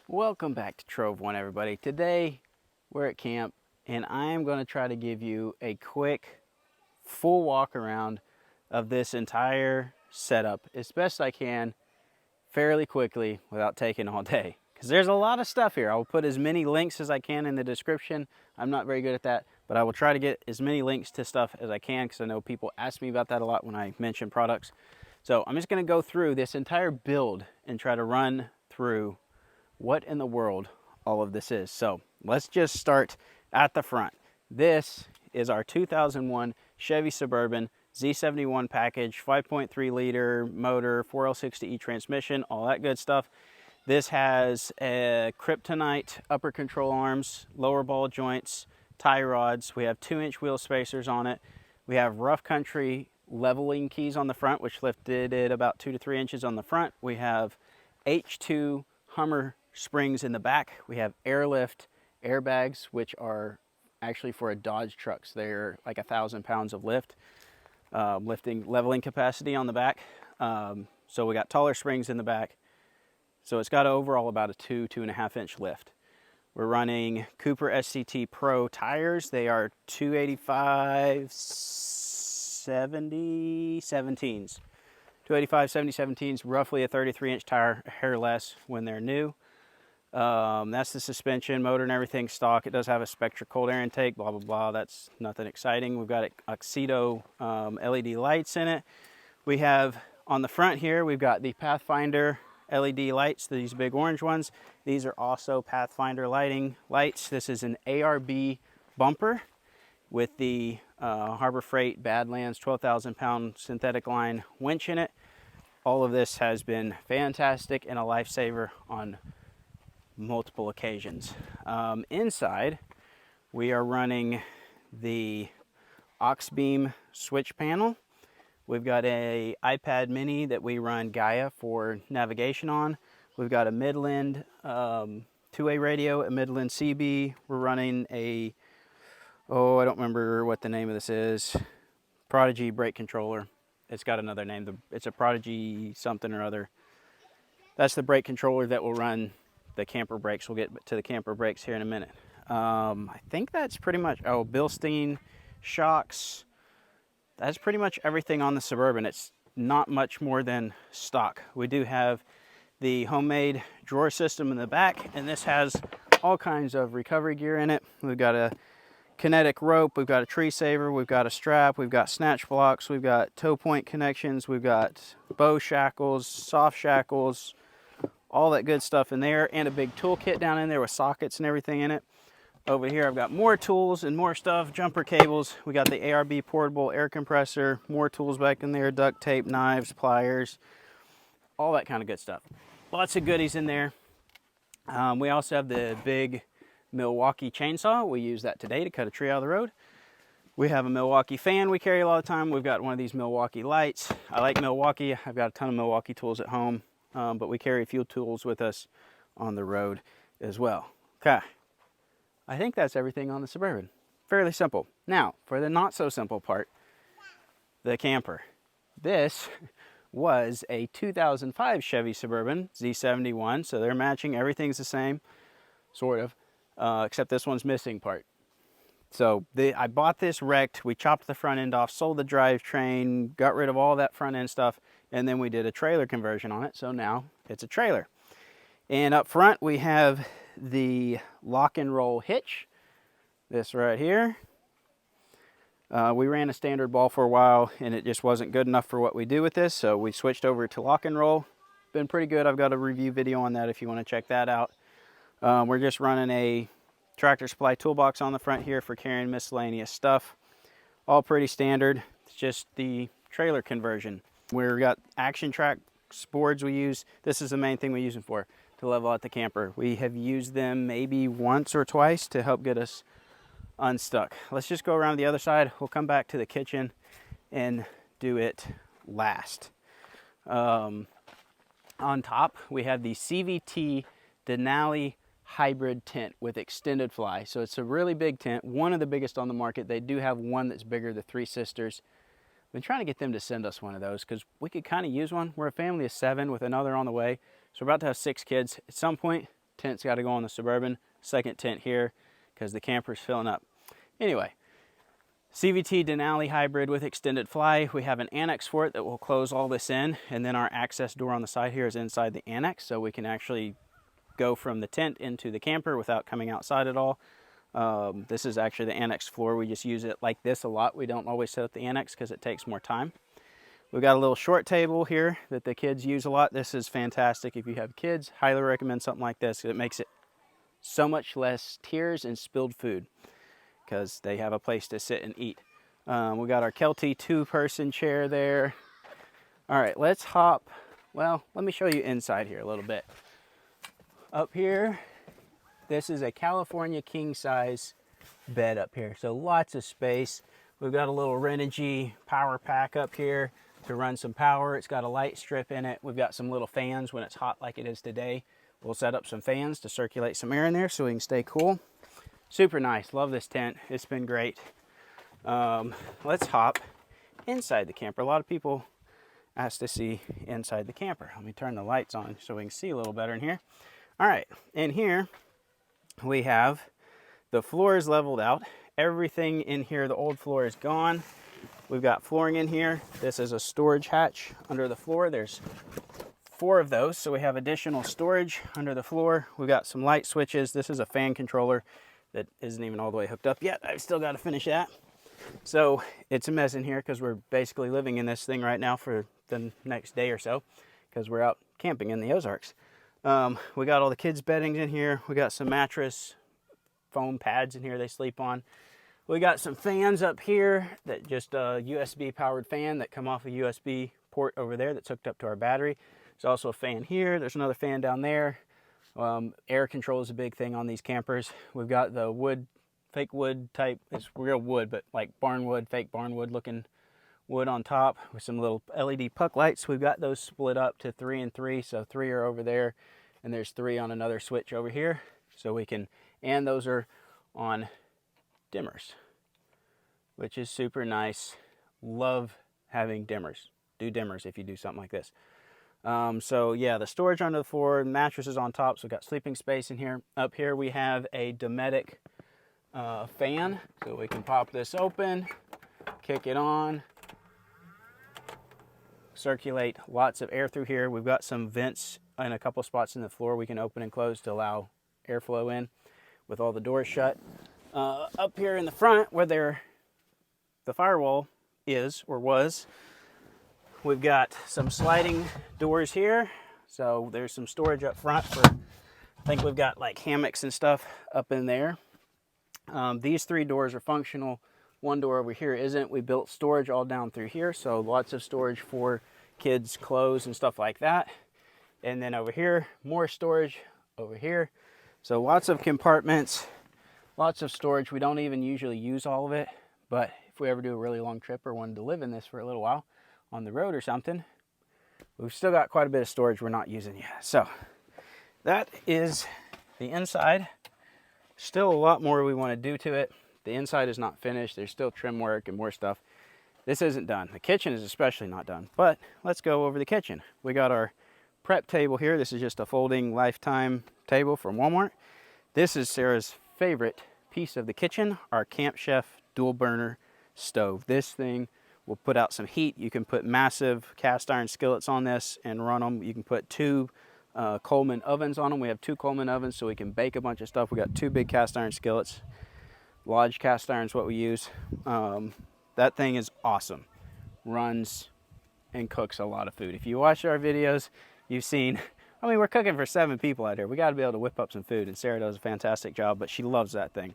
Welcome back to Trove1, everybody. Today we're at camp and I am going to try to give you a quick full walk around of this entire setup as best I can fairly quickly without taking all day, because there's a lot of stuff here. I will put as many links as I can in the description. I'm not very good at that, but I will try to get as many links to stuff as I can, because I know people ask me about that a lot when I mention products. So I'm just going to go through this entire build and try to run through what in the world all of this is. So let's just start at the front. This is our 2001 Chevy Suburban Z71 package, 5.3 liter motor, 4L60E transmission, all that good stuff. This has a Kryptonite upper control arms, lower ball joints, tie rods. We have 2-inch wheel spacers on it. We have rough country leveling keys on the front, which lifted it about 2 to 3 inches on the front. We have H2 Hummer springs in the back. We have airlift airbags, which are actually for a Dodge truck. So they're like 1,000 pounds of lift, leveling capacity on the back. So we got taller springs in the back. So it's got overall about a 2.5 inch lift. We're running Cooper SCT Pro tires. They are 285 70 17s. 285 70 17s, roughly a 33-inch tire, a hair less when they're new. That's the suspension, motor and everything stock. It does have a Spectra cold air intake, blah, blah, blah. That's nothing exciting. We've got Oxydo LED lights in it. We have on the front here, we've got the Pathfinder LED lights, these big orange ones. These are also Pathfinder Lighting lights. This is an ARB bumper with the Harbor Freight Badlands 12,000 pound synthetic line winch in it. All of this has been fantastic and a lifesaver on multiple occasions. Inside, we are running the aux beam switch panel. We've got a iPad mini that we run Gaia for navigation on. We've got a Midland 2A radio, a Midland CB. We're running a, I don't remember what the name of this is, Prodigy brake controller. It's got another name. It's a Prodigy something or other. That's the brake controller that will run the camper brakes. We'll get to the camper brakes here in a minute. I think that's pretty much, Bilstein shocks. That's pretty much everything on the Suburban. It's not much more than stock. We do have the homemade drawer system in the back, and this has all kinds of recovery gear in it. We've got a kinetic rope, we've got a tree saver, we've got a strap, we've got snatch blocks, we've got toe point connections, we've got bow shackles, soft shackles, all that good stuff in there, and a big toolkit down in there with sockets and everything in it. Over here I've got more tools and more stuff, jumper cables. We got the ARB portable air compressor, more tools back in there, duct tape, knives, pliers, all that kind of good stuff. Lots of goodies in there. We also have the big Milwaukee chainsaw. We use that today to cut a tree out of the road. We have a Milwaukee fan we carry a lot of time. We've got one of these Milwaukee lights. I like Milwaukee. I've got a ton of Milwaukee tools at home, but we carry a few tools with us on the road as well. Okay, I think that's everything on the Suburban. Fairly simple. Now, for the not so simple part, the camper. This was a 2005 Chevy Suburban Z71, so they're matching. Everything's the same, sort of. Except this one's missing part. So I bought this wrecked. We chopped the front end off, sold the drivetrain, got rid of all that front end stuff, and then we did a trailer conversion on it. So now it's a trailer. And up front we have the lock and roll hitch. This right here. We ran a standard ball for a while and it just wasn't good enough for what we do with this. So we switched over to lock and roll. Been pretty good. I've got a review video on that if you want to check that out. We're just running a Tractor Supply toolbox on the front here for carrying miscellaneous stuff. All pretty standard. It's just the trailer conversion. We've got action track boards we use. This is the main thing we use them for, to level out the camper. We have used them maybe once or twice to help get us unstuck. Let's just go around the other side. We'll come back to the kitchen and do it last. On top, we have the CVT Denali hybrid tent with extended fly. So it's a really big tent, one of the biggest on the market. They do have one that's bigger, the Three Sisters. Been trying to get them to send us one of those because we could kind of use one. We're a family of 7 with another on the way. So we're about to have 6 kids. At some point, Tent's got to go on the Suburban. Second tent here because the camper's filling up. Anyway, CVT Denali hybrid with extended fly. We have an annex for it that will close all this in, and then our access door on the side here is inside the annex, so we can actually go from the tent into the camper without coming outside at all. This is actually the annex floor. We just use it like this a lot. We don't always set up the annex because it takes more time. We've got a little short table here that the kids use a lot. This is fantastic if you have kids. Highly recommend something like this. It makes it so much less tears and spilled food because they have a place to sit and eat. We got our Kelty 2-person chair there. All right, let's hop. Well, let me show you inside here a little bit. Up here, this is a California king size bed up here. So lots of space. We've got a little Renogy power pack up here to run some power. It's got a light strip in it. We've got some little fans when it's hot like it is today. We'll set up some fans to circulate some air in there so we can stay cool. Super nice. Love this tent. It's been great. Let's hop inside the camper. A lot of people ask to see inside the camper. Let me turn the lights on so we can see a little better in here. All right, in here we have the floor is leveled out. Everything in here, the old floor is gone. We've got flooring in here. This is a storage hatch under the floor. There's 4 of those, so we have additional storage under the floor. We've got some light switches. This is a fan controller that isn't even all the way hooked up yet. I've still got to finish that. So it's a mess in here because we're basically living in this thing right now for the next day or so because we're out camping in the Ozarks. We got all the kids' beddings in here. We got some mattress foam pads in here they sleep on. We got some fans up here that just a USB powered fan that come off a USB port over there that's hooked up to our battery. There's also a fan here. There's another fan down there. Air control is a big thing on these campers. We've got the wood, fake wood type. It's real wood, but like barn wood, fake barn wood looking wood on top with some little LED puck lights. We've got those split up to 3 and 3. So 3 are over there and there's 3 on another switch over here. So we can, and those are on dimmers, which is super nice. Love having dimmers. Do dimmers if you do something like this. So yeah, the storage under the floor, mattresses on top, so we've got sleeping space in here. Up here we have a Dometic fan, so we can pop this open, kick it on, circulate lots of air through here. We've got some vents in a couple spots in the floor we can open and close to allow airflow in with all the doors shut. Up here in the front where the firewall is or was, we've got some sliding doors here. So there's some storage up front for, I think we've got like hammocks and stuff up in there. These 3 doors are functional. 1 door over here isn't. We built storage all down through here. So lots of storage for kids' clothes and stuff like that. And then over here, more storage over here. So lots of compartments, lots of storage. We don't even usually use all of it, but if we ever do a really long trip or wanted to live in this for a little while on the road or something, we've still got quite a bit of storage we're not using yet. So that is the inside. Still a lot more we want to do to it. The inside is not finished. There's still trim work and more stuff. This isn't done. The kitchen is especially not done, but let's go over the kitchen. We got our prep table here. This is just a folding Lifetime table from Walmart. This is Sarah's favorite piece of the kitchen, our Camp Chef dual burner stove. This thing will put out some heat. You can put massive cast iron skillets on this and run them. You can put 2 Coleman ovens on them. We have 2 Coleman ovens so we can bake a bunch of stuff. We got 2 big cast iron skillets. Lodge cast iron is what we use. That thing is awesome. Runs and cooks a lot of food. If you watch our videos, you've seen, I mean, we're cooking for 7 people out here. We got to be able to whip up some food, and Sarah does a fantastic job, but she loves that thing.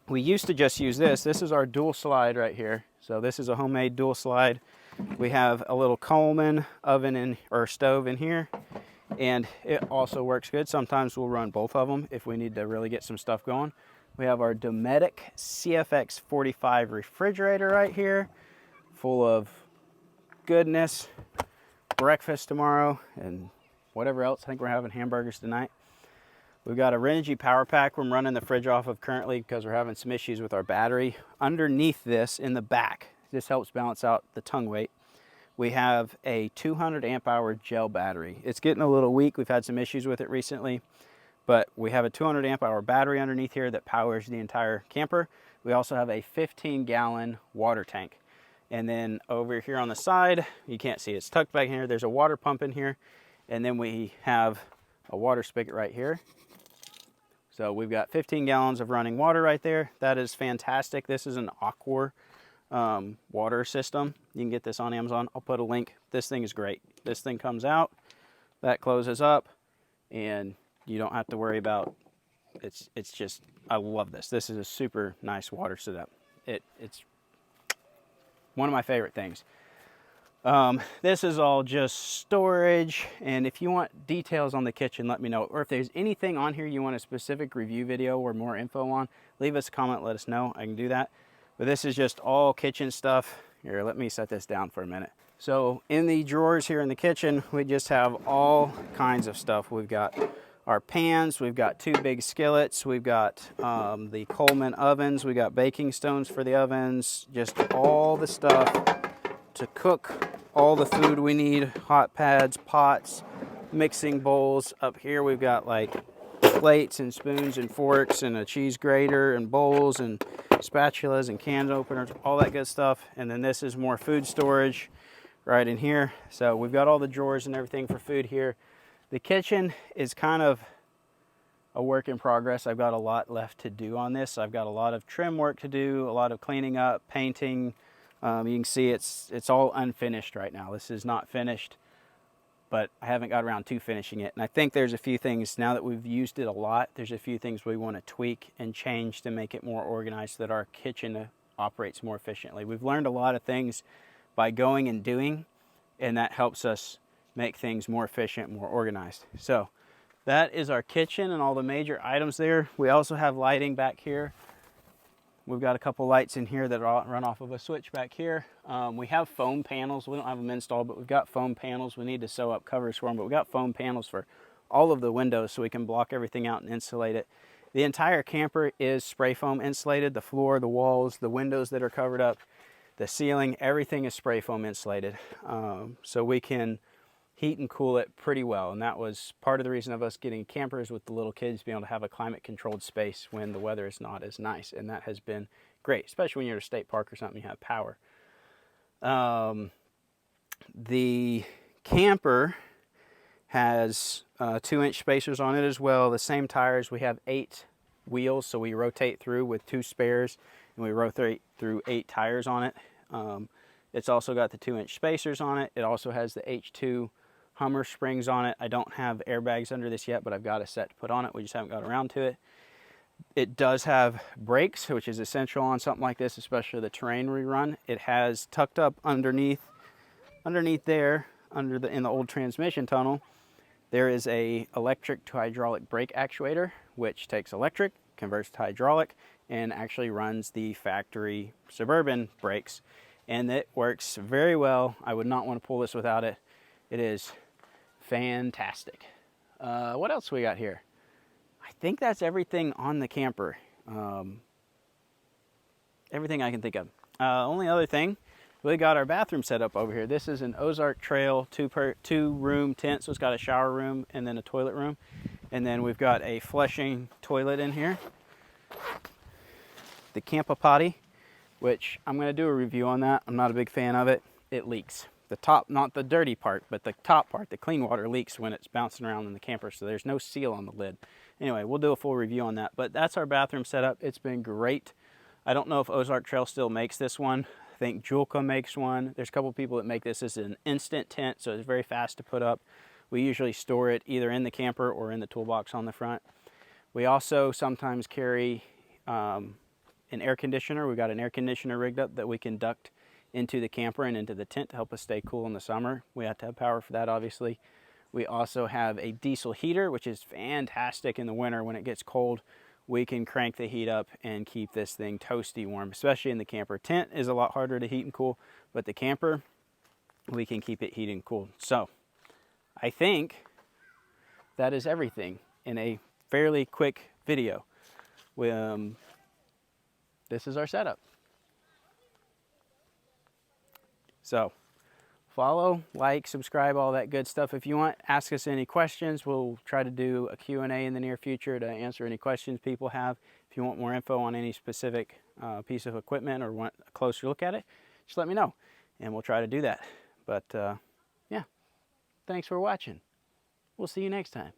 We used to just use this. This is our dual slide right here. So this is a homemade dual slide. We have a little Coleman oven or stove in here, and it also works good. Sometimes we'll run both of them if we need to really get some stuff going. We have our Dometic CFX 45 refrigerator right here, full of goodness. Breakfast tomorrow and whatever else. I think we're having hamburgers tonight. We've got a Renogy power pack we're running the fridge off of currently because we're having some issues with our battery. Underneath this in the back, this helps balance out the tongue weight. we have a 200 amp hour gel battery. It's getting a little weak. We've had some issues with it recently, but we have a 200 amp hour battery underneath here that powers the entire camper. We also have a 15-gallon water tank. And then over here on the side, you can't see, it's tucked back in here. There's a water pump in here. And then we have a water spigot right here. So we've got 15 gallons of running water right there. That is fantastic. This is an Aqua water system. You can get this on Amazon. I'll put a link. This thing is great. This thing comes out, that closes up, and you don't have to worry about, it's just, I love this. This is a super nice water setup. It's one of my favorite things. This is all just storage, and if you want details on the kitchen, let me know. Or if there's anything on here you want a specific review video or more info on, leave us a comment, let us know. I can do that. But this is just all kitchen stuff. Here, let me set this down for a minute. So in the drawers here in the kitchen, we just have all kinds of stuff. We've got our pans, we've got 2 big skillets, we've got the Coleman ovens, we got baking stones for the ovens, just all the stuff to cook all the food we need. Hot pads, pots, mixing bowls. Up here we've got like plates and spoons and forks and a cheese grater and bowls and spatulas and can openers, all that good stuff. And then this is more food storage right in here. So we've got all the drawers and everything for food here. The kitchen is kind of a work in progress. I've got a lot left to do on this. I've got a lot of trim work to do, a lot of cleaning up, painting. You can see it's all unfinished right now. This is not finished, but I haven't got around to finishing it. And I think there's a few things, now that we've used it a lot, there's a few things we want to tweak and change to make it more organized so that our kitchen operates more efficiently. We've learned a lot of things by going and doing, and that helps us make things more efficient, more organized. So that is our kitchen and all the major items there. We also have lighting back here. We've got a couple lights in here that run off of a switch back here. We have foam panels. We don't have them installed, but we've got foam panels. We need to sew up covers for them, but we've got foam panels for all of the windows so we can block everything out and insulate it. The entire camper is spray foam insulated. The floor, the walls, the windows that are covered up, the ceiling, everything is spray foam insulated. So we can heat and cool it pretty well. And that was part of the reason of us getting campers with the little kids, being able to have a climate controlled space when the weather is not as nice. And that has been great, especially when you're at a state park or something, you have power. The camper has 2-inch spacers on it as well. The same tires. We have 8 wheels, so we rotate through with 2 spares, and we rotate through 8 tires on it. It's also got the 2-inch spacers on it. It also has the H2 Hummer springs on it. I don't have airbags under this yet, but I've got a set to put on it. We just haven't got around to it. It does have brakes, which is essential on something like this, especially the terrain we run. It has tucked up underneath there, in the old transmission tunnel, there is a electric to hydraulic brake actuator, which takes electric, converts to hydraulic, and actually runs the factory Suburban brakes. And it works very well. I would not want to pull this without it. It is fantastic. What else we got here? I think that's everything on the camper. Everything I can think of. Only other thing, we got our bathroom set up over here. This is an Ozark Trail 2-room tent, so it's got a shower room and then a toilet room. And then we've got a flushing toilet in here. The Campa Potty, which I'm going to do a review on that. I'm not a big fan of it. It leaks. The top, not the dirty part, but the top part, the clean water leaks when it's bouncing around in the camper, so there's no seal on the lid. Anyway, we'll do a full review on that, but that's our bathroom setup. It's been great. I don't know if Ozark Trail still makes this one. I think Julka makes one. There's a couple people that make this as an instant tent, so it's very fast to put up. We usually store it either in the camper or in the toolbox on the front. We also sometimes carry an air conditioner. We've got an air conditioner rigged up that we can duct into the camper and into the tent to help us stay cool in the summer. We have to have power for that, obviously. We also have a diesel heater, which is fantastic in the winter. When it gets cold, we can crank the heat up and keep this thing toasty warm, especially in the camper. Tent is a lot harder to heat and cool, but the camper, we can keep it heated and cool. So I think that is everything in a fairly quick video. This is our setup. So follow, like, subscribe, all that good stuff. If you want, ask us any questions. We'll try to do a Q&A in the near future to answer any questions people have. If you want more info on any specific piece of equipment or want a closer look at it, just let me know, and we'll try to do that. But yeah, thanks for watching. We'll see you next time.